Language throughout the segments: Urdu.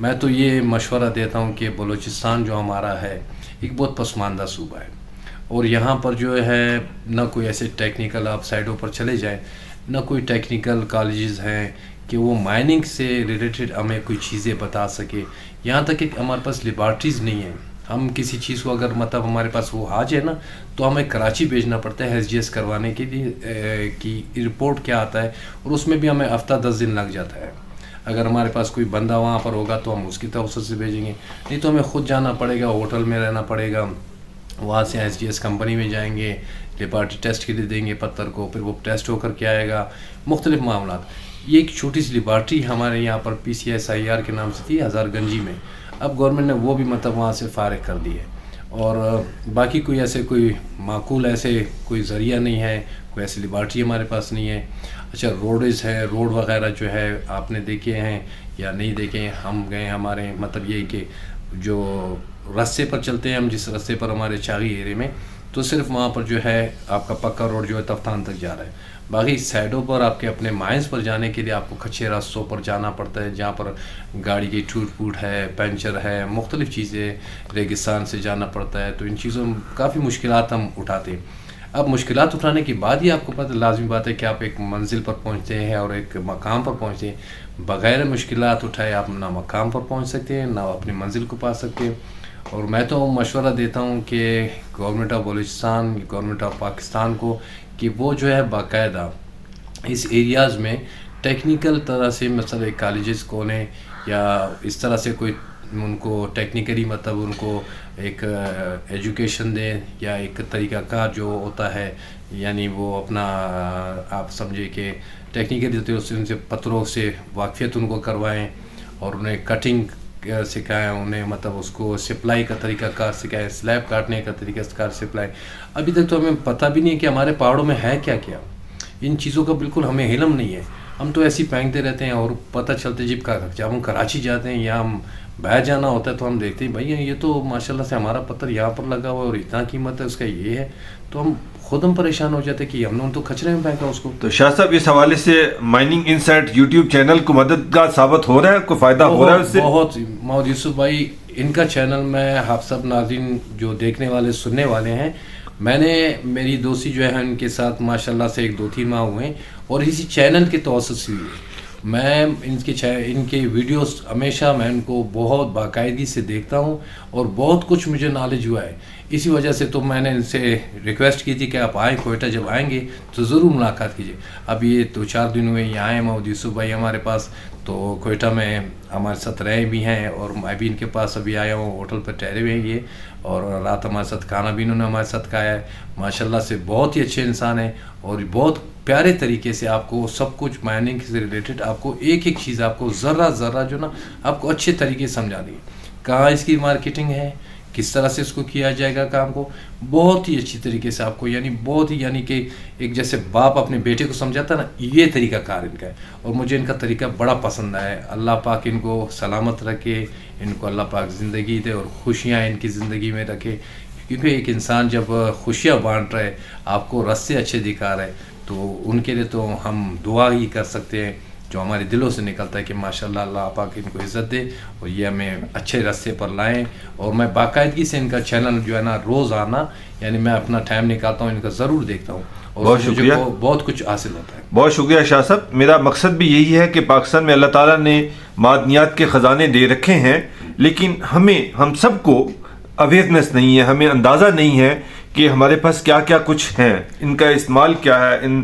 میں تو یہ مشورہ دیتا ہوں کہ بلوچستان جو ہمارا ہے ایک بہت پسماندہ صوبہ ہے، اور یہاں پر جو ہے نہ کوئی ایسے ٹیکنیکل، آپ سائڈوں پر چلے جائیں، نہ کوئی ٹیکنیکل کالجز ہیں کہ وہ مائننگ سے ریلیٹڈ ہمیں کوئی چیزیں بتا سکے. یہاں تک کہ ہمارے پاس لیبارٹریز نہیں ہیں. ہم کسی چیز کو اگر مطلب ہمارے پاس وہ آ جائے نا تو ہمیں کراچی بھیجنا پڑتا ہے SGS کروانے کے لیے کہ رپورٹ کیا آتا ہے، اور اس میں بھی ہمیں ہفتہ 10 دن لگ جاتا ہے. اگر ہمارے پاس کوئی بندہ وہاں پر ہوگا تو ہم اس کی توسط سے بھیجیں گے، نہیں تو ہمیں خود جانا پڑے گا، ہوٹل میں رہنا پڑے گا، وہاں سے SGS کمپنی میں جائیں گے، لیبارٹری ٹیسٹ کے لیے دیں گے پتھر کو، پھر وہ ٹیسٹ ہو کر کے آئے گا، مختلف معاملات. یہ ایک چھوٹی سی لیبارٹری ہمارے یہاں پر PCSIR کے نام سے تھی ہزار گنجی میں، اب گورنمنٹ نے وہ بھی مطلب وہاں سے فارغ کر دی ہے. اور باقی کوئی ایسے کوئی معقول ایسے کوئی ذریعہ نہیں ہے، کوئی ایسی لیبارٹری ہمارے پاس نہیں ہے. اچھا روڈز ہے، روڈ وغیرہ جو ہے آپ نے دیکھے ہیں یا نہیں دیکھے، ہم گئے ہمارے مطلب یہ کہ جو راستے پر چلتے ہیں ہم، جس راستے پر ہمارے چاغی ایرے میں، تو صرف وہاں پر جو ہے آپ کا پکا روڈ جو ہے تفتان تک جا رہا ہے. باقی سائڈوں پر آپ کے اپنے مائنس پر جانے کے لیے آپ کو کچے راستوں پر جانا پڑتا ہے، جہاں پر گاڑی کی ٹوٹ پھوٹ ہے، پنچر ہے، مختلف چیزیں، ریگستان سے جانا پڑتا ہے. تو ان چیزوں میں کافی مشکلات ہم اٹھاتے ہیں. اب مشکلات اٹھانے کے بعد ہی آپ کو پتہ لازمی بات ہے کہ آپ ایک منزل پر پہنچتے ہیں اور ایک مقام پر پہنچتے ہیں. بغیر مشکلات اٹھائے آپ نہ مقام پر پہنچ سکتے ہیں، نہ اپنی منزل کو پا سکتے ہیں. اور میں تو مشورہ دیتا ہوں کہ government of Balochistan, government of Pakistan کو کہ وہ جو ہے باقاعدہ اس ایریاز میں ٹیکنیکل طرح سے مثلا کالجز کھولیں، یا اس طرح سے کوئی ان کو ٹیکنیکلی مطلب ان کو ایک ایجوکیشن دیں، یا ایک طریقہ کار جو ہوتا ہے، یعنی وہ اپنا آپ سمجھے کہ ٹیکنیکلی ان سے پتھروں سے واقفیت ان کو کروائیں، اور انہیں کٹنگ سکھائیں، انہیں مطلب اس کو سپلائی کا طریقہ کار سکھائیں، سلیب کاٹنے کا طریقہ کار سپلائی. ابھی تک تو ہمیں پتہ بھی نہیں ہے کہ ہمارے پہاڑوں میں ہے کیا کیا، ان چیزوں کا بالکل ہمیں علم نہیں ہے. ہم تو ایسے ہی پھینکتے رہتے ہیں، اور پتہ چلتے جب ہم کراچی جاتے ہیں یا ہم باہر جانا ہوتا ہے تو ہم دیکھتے ہیں بھائی یہ تو ماشاءاللہ سے ہمارا پتھر یہاں پر لگا ہوا ہے اور اتنا قیمت ہے اس کا یہ ہے، تو ہم پریشان ہو جاتے ہیں کہ ہم نے تو کچرے میں پھینکا اس کو. تو شاہ صاحب اس حوالے سے مائننگ انسائٹ یوٹیوب چینل کو مددگار ثابت ہو رہا ہے، کوئی فائدہ ہو رہا ہے اس سے؟ بہت. محمد یوسف بھائی ان کا چینل میں آپ سب ناظرین جو دیکھنے والے سننے والے ہیں، میں نے میری دوستی جو ہے ان کے ساتھ ماشاءاللہ سے 1-2-3 ماہ ہوئے ہیں، اور اسی چینل کے توسط سے ہوئی ہے. میں ان کے ویڈیوز ہمیشہ میں ان کو بہت باقاعدگی سے دیکھتا ہوں، اور بہت کچھ مجھے نالج ہوا ہے. اسی وجہ سے تو میں نے ان سے ریکویسٹ کی تھی کہ آپ آئیں کوئٹہ، جب آئیں گے تو ضرور ملاقات کیجیے. اب یہ 2-4 دن ہوئے یہ آئے محمد یوسف بھائی ہمارے پاس، تو کوئٹہ میں ہمارے ساتھ رہے بھی ہیں، اور میں بھی ان کے پاس ابھی آیا ہوں، ہوٹل پر ٹھہرے ہوئے ہیں یہ، اور رات ہمارے ساتھ کھانا بھی انہوں نے ہمارے ساتھ کھایا ہے. ماشاءاللہ سے بہت ہی اچھے انسان ہیں، اور بہت پیارے طریقے سے آپ کو سب کچھ مائننگ سے ریلیٹڈ آپ کو ایک ایک چیز آپ کو ذرہ جو نا آپ کو اچھے طریقے سے سمجھا دیں، کہاں اس کی مارکیٹنگ ہے، کس طرح سے اس کو کیا جائے گا کام کو، بہت ہی اچھی طریقے سے آپ کو، یعنی بہت ہی، یعنی کہ ایک جیسے باپ اپنے بیٹے کو سمجھاتا نا، یہ طریقہ کار ان کا ہے، اور مجھے ان کا طریقہ بڑا پسند آیا ہے. اللہ پاک ان کو سلامت رکھے، ان کو اللہ پاک زندگی دے اور خوشیاں ان کی زندگی میں رکھے. کیونکہ ایک انسان جب خوشیاں بانٹ رہے، آپ کو راستے اچھے دکھا رہے، تو ان کے لیے تو ہم دعا ہی کر سکتے ہیں جو ہمارے دلوں سے نکلتا ہے کہ ماشاءاللہ اللہ پاک ان کو عزت دے اور یہ ہمیں اچھے راستے پر لائیں. اور میں باقاعدگی سے ان کا چینل جو ہے نا روز آنا، یعنی میں اپنا ٹائم نکالتا ہوں، ان کا ضرور دیکھتا ہوں، اور بہت شکریہ. بہت کچھ حاصل ہوتا ہے. بہت شکریہ شاہ صاحب. میرا مقصد بھی یہی ہے کہ پاکستان میں اللہ تعالیٰ نے معدنیات کے خزانے دے رکھے ہیں، لیکن ہم سب کو اویئرنیس نہیں ہے، ہمیں اندازہ نہیں ہے کہ ہمارے پاس کیا کیا کچھ ہیں، ان کا استعمال کیا ہے، ان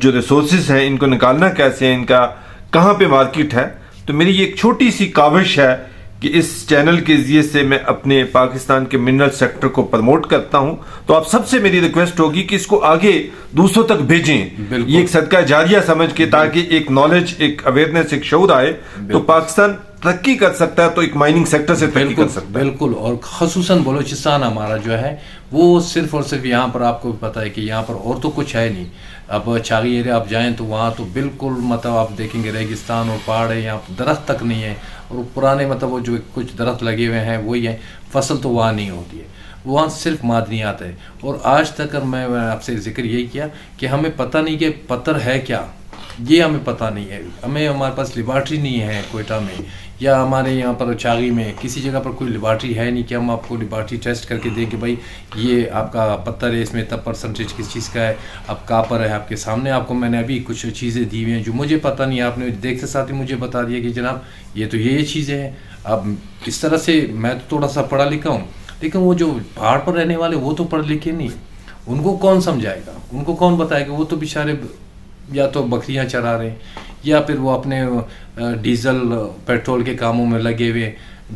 جو ریسورسز ہیں ان کو نکالنا کیسے ہے، ان کا کہاں پہ مارکیٹ ہے. تو میری یہ ایک چھوٹی سی کاوش ہے کہ اس چینل کے ذریعے سے میں اپنے پاکستان کے منرل سیکٹر کو پروموٹ کرتا ہوں. تو آپ سب سے میری ریکویسٹ ہوگی کہ اس کو آگے دوسروں تک بھیجیں، یہ ایک صدقہ جاریہ سمجھ کے، تاکہ ایک نالج، ایک اویئرنیس، ایک شعور آئے تو پاکستان ترقی کر سکتا ہے، تو ایک مائننگ سیکٹر سے ترقی کر سکتا ہے. بالکل. اور خصوصاً بلوچستان ہمارا جو ہے وہ صرف اور صرف یہاں پر آپ کو پتہ ہے کہ یہاں پر اور تو کچھ ہے نہیں. اب چاغی ایریا آپ جائیں تو وہاں تو بالکل مطلب آپ دیکھیں گے ریگستان اور پہاڑ ہے، یہاں درخت تک نہیں ہے، اور پرانے مطلب وہ جو کچھ درخت لگے ہوئے ہیں وہی ہیں، فصل تو وہاں نہیں ہوتی ہے، وہاں صرف معدنیات ہے. اور آج تک میں آپ سے ذکر یہی کیا کہ ہمیں پتہ نہیں کہ پتھر ہے کیا، یہ ہمیں پتہ نہیں ہے. ہمارے پاس لیبارٹری نہیں ہے کوئٹہ میں یا ہمارے یہاں پر چاغی میں کسی جگہ پر کوئی لیبارٹری ہے نہیں کہ ہم آپ کو لیبارٹری ٹیسٹ کر کے دیں کہ بھائی یہ آپ کا پتھر ہے, اس میں اتنا پرسنٹیج کس چیز کا ہے, اب کاپر ہے آپ کے سامنے. آپ کو میں نے ابھی کچھ چیزیں دی ہوئی ہیں جو مجھے پتہ نہیں, آپ نے دیکھتے ساتھ ہی مجھے بتا دیا کہ جناب یہ تو یہ چیزیں ہیں. اب اس طرح سے میں تو تھوڑا سا پڑھا لکھا ہوں, لیکن وہ جو پہاڑ پر رہنے والے وہ تو پڑھ لکھے نہیں, ان کو کون سمجھائے گا, ان کو کون بتائے گا. وہ تو بیچارے یا تو بکریاں چرا رہے ہیں یا پھر وہ اپنے ڈیزل پیٹرول کے کاموں میں لگے ہوئے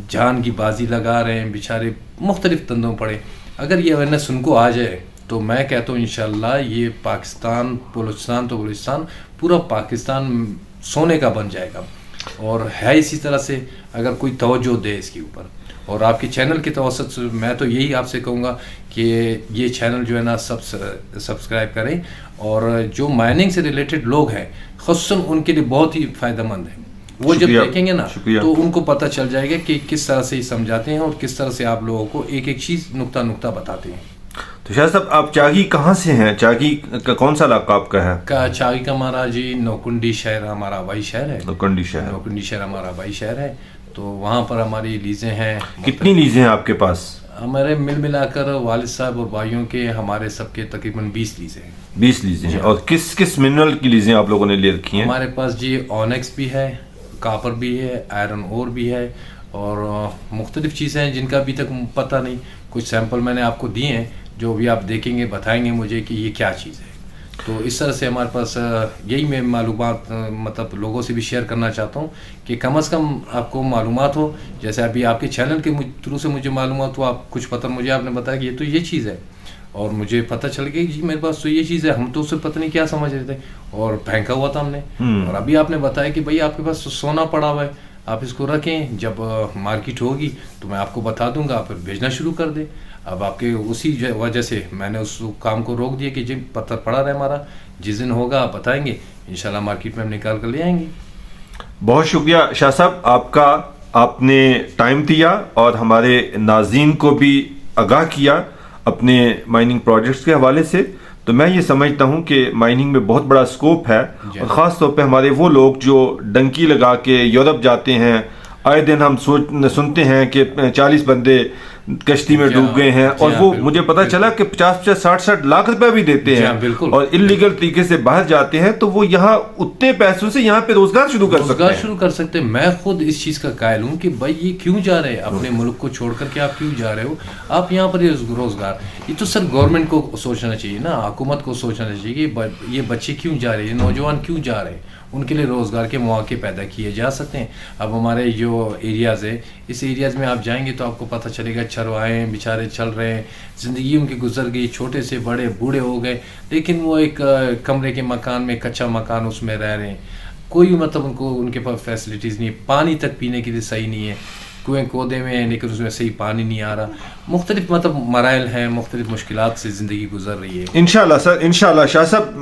جان کی بازی لگا رہے ہیں بیچارے, مختلف دندوں پڑے. اگر یہ اویئرنیس ان کو آ جائے تو میں کہتا ہوں انشاءاللہ یہ پاکستان, بلوچستان تو بلوچستان, پورا پاکستان سونے کا بن جائے گا. اور ہے اسی طرح سے اگر کوئی توجہ دے اس کے اوپر, اور آپ کے چینل کے توسط سے میں تو یہی آپ سے کہوں گا کہ یہ چینل جو ہے نا سبسکرائب کریں, اور جو مائننگ سے ریلیٹڈ لوگ ہیں خصوصاً ان کے لیے بہت ہی فائدہ مند ہے. وہ جب دیکھیں گے نا تو ان کو پتہ چل جائے گا کہ کس طرح سے سمجھاتے ہیں اور کس طرح سے آپ لوگوں کو ایک ایک چیز نقطہ نقطہ بتاتے ہیں. تو شاہ صاحب آپ چاغی کہاں سے ہیں؟ چاغی کا کون سا علاقہ آپ کا ہے؟ چاغی کا ہمارا جی نوکنڈی شہر ہمارا آبائی شہر ہے. نوکنڈی شہر ہمارا آبائی شہر ہے. تو وہاں پر ہماری لیزیں ہیں. کتنی لیزیں ہیں آپ کے پاس؟ ہمارے ملا کر والد صاحب اور بھائیوں کے ہمارے سب کے تقریباً 20 لیزیں ہیں. 20 لیزیں ہیں. اور کس منرل کی لیزیں آپ لوگوں نے لے رکھی ہیں؟ ہمارے پاس جی اونیکس بھی ہے, کاپر بھی ہے, آئرن اور بھی ہے, اور مختلف چیزیں ہیں جن کا ابھی تک پتہ نہیں. کچھ سیمپل میں نے آپ کو دیے ہیں جو بھی آپ دیکھیں گے بتائیں گے مجھے کہ یہ کیا چیز ہے. تو اس طرح سے ہمارے پاس یہی میں معلومات مطلب لوگوں سے بھی شیئر کرنا چاہتا ہوں کہ کم از کم آپ کو معلومات ہو. جیسے ابھی آپ کے چینل کے تھرو سے مجھے معلومات ہو, آپ کچھ پتہ مجھے آپ نے بتایا کہ یہ تو یہ چیز ہے, اور مجھے پتہ چل گیا جی میرے پاس تو یہ چیز ہے. ہم تو اسے پتہ نہیں کیا سمجھ رہے تھے اور پھینکا ہوا تھا ہم نے. اور ابھی آپ نے بتایا کہ بھائی آپ کے پاس سونا پڑا ہوا ہے, آپ اس کو رکھیں, جب مارکیٹ ہوگی تو میں آپ کو بتا دوں گا, پھر بھیجنا شروع کر دیں. اب آپ کے اسی وجہ سے میں نے اس کام کو روک دیا کہ جی پتھر پڑا رہے ہمارا, جس دن ہوگا آپ بتائیں گے, انشاءاللہ مارکیٹ میں ہم نکال کر لے آئیں گے. بہت شکریہ شاہ صاحب آپ کا, آپ نے ٹائم دیا اور ہمارے ناظرین کو بھی آگاہ کیا اپنے مائننگ پروجیکٹس کے حوالے سے. تو میں یہ سمجھتا ہوں کہ مائننگ میں بہت بڑا سکوپ ہے, اور خاص طور پہ ہمارے وہ لوگ جو ڈنکی لگا کے یورپ جاتے ہیں. آئے دن ہم سنتے ہیں کہ 40 بندے کشتی میں ڈوب گئے ہیں, اور وہ مجھے پتا چلا کہ 50-60 لاکھ روپے بھی دیتے ہیں اور انلیگل طریقے سے باہر جاتے ہیں. تو وہ یہاں اتنے پیسوں سے یہاں پہ روزگار شروع کر سکتے ہیں. میں خود اس چیز کا قائل ہوں کہ بھائی یہ کیوں جا رہے ہیں اپنے ملک کو چھوڑ کر کے, آپ کیوں جا رہے ہو, آپ یہاں پر روزگار. یہ تو سر گورنمنٹ کو سوچنا چاہیے نا, حکومت کو سوچنا چاہیے کہ یہ بچے کیوں جا رہے ہیں, نوجوان کیوں جا رہے ہیں, ان کے لیے روزگار کے مواقع پیدا کیے جا سکتے ہیں. اب ہمارے جو ایریاز ہے, اس ایریاز میں آپ جائیں گے تو آپ کو پتہ چلے گا چروائے بیچارے چل رہے ہیں, زندگی ان کی گزر گئی, چھوٹے سے بڑے بوڑھے ہو گئے, لیکن وہ ایک کمرے کے مکان میں, کچا مکان اس میں رہ رہے ہیں. کوئی مطلب ان کے پاس فیسلٹیز نہیں ہے, پانی تک پینے کے لیے صحیح نہیں ہے, کنویں کودے میں ہیں لیکن اس میں صحیح پانی نہیں آ رہا. مختلف مطلب مراحل ہیں, مختلف مشکلات سے زندگی گزر رہی ہے. انشاءاللہ سر, انشاءاللہ شاہ صاحب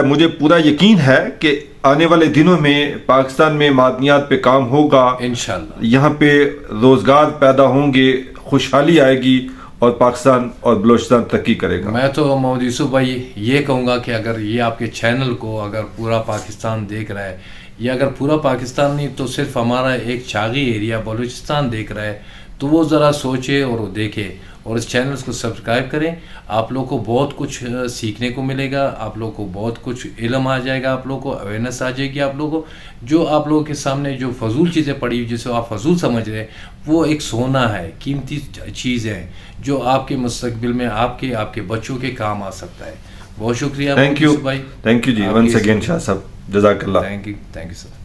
مجھے پورا یقین ہے کہ آنے والے دنوں میں پاکستان میں معدنیات پہ کام ہوگا انشاءاللہ. یہاں پہ روزگار پیدا ہوں گے, خوشحالی آئے گی اور پاکستان اور بلوچستان ترقی کرے گا. میں تو محمد یوسف بھائی یہ کہوں گا کہ اگر یہ آپ کے چینل کو اگر پورا پاکستان دیکھ رہا ہے, یا اگر پورا پاکستان نہیں تو صرف ہمارا ایک چاغی ایریا بلوچستان دیکھ رہا ہے, تو وہ ذرا سوچے اور وہ دیکھے اور اس چینلز کو سبسکرائب کریں. آپ لوگوں کو بہت کچھ سیکھنے کو ملے گا, آپ لوگوں کو بہت کچھ علم آ جائے گا, آپ لوگوں کو اویئرنیس آ جائے گی. آپ لوگوں کو جو آپ لوگوں کے سامنے جو فضول چیزیں پڑی ہوئی جسے آپ فضول سمجھ رہے ہیں, وہ ایک سونا ہے, قیمتی چیز ہے جو آپ کے مستقبل میں آپ کے بچوں کے کام آ سکتا ہے. بہت شکریہ. تھینک یو جی, ونس اگین شاہ صاحب, جزاک اللہ. Thank you sir.